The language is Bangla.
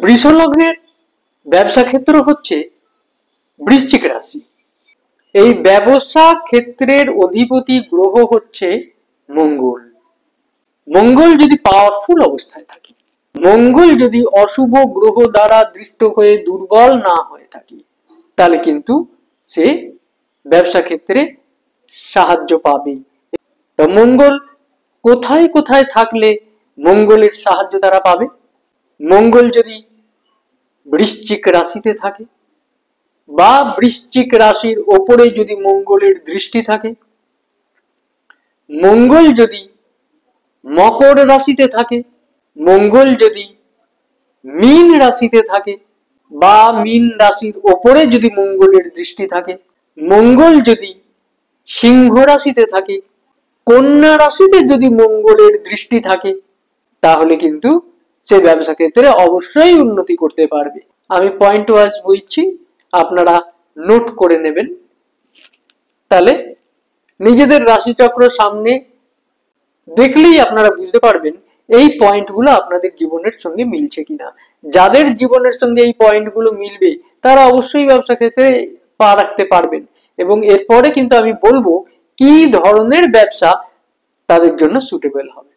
বৃষ লগ্নের ব্যবসা ক্ষেত্র হচ্ছে বৃশ্চিক রাশি। এই ব্যবসা ক্ষেত্রের অধিপতি গ্রহ হচ্ছে মঙ্গল। মঙ্গল যদি পাওয়ারফুল অবস্থায় থাকে, মঙ্গল যদি অশুভ গ্রহ দ্বারা দৃষ্ট হয়ে দুর্বল না হয়ে থাকে, তাহলে কিন্তু সে ব্যবসা ক্ষেত্রে সাহায্য পাবে। তো মঙ্গল কোথায় কোথায় থাকলে মঙ্গলের সাহায্য তারা পাবে? মঙ্গল যদি বৃশ্চিক রাশিতে থাকে বা বৃশ্চিক রাশির ওপরে যদি মঙ্গলের দৃষ্টি থাকে, মঙ্গল যদি মকর রাশিতে থাকে, মঙ্গল যদি মীন রাশিতে থাকে বা মীন রাশির ওপরে যদি মঙ্গলের দৃষ্টি থাকে, মঙ্গল যদি সিংহ রাশিতে থাকে, কন্যা রাশিতে যদি মঙ্গলের দৃষ্টি থাকে, তাহলে কিন্তু সে ব্যবসা ক্ষেত্রে অবশ্যই উন্নতি করতে পারবে। আমি পয়েন্ট ওয়াইজ বলছি, আপনারা নোট করে নেবেন। তাহলে নিজেদের রাশিচক্র সামনে দেখলেই আপনারা বুঝতে পারবেন এই পয়েন্টগুলো আপনাদের জীবনের সঙ্গে মিলছে কিনা। যাদের জীবনের সঙ্গে এই পয়েন্টগুলো মিলবে তারা অবশ্যই ব্যবসা ক্ষেত্রে পা রাখতে পারবেন। এবং এরপরে কিন্তু আমি বলবো কি ধরনের ব্যবসা তাদের জন্য সুটেবল হবে।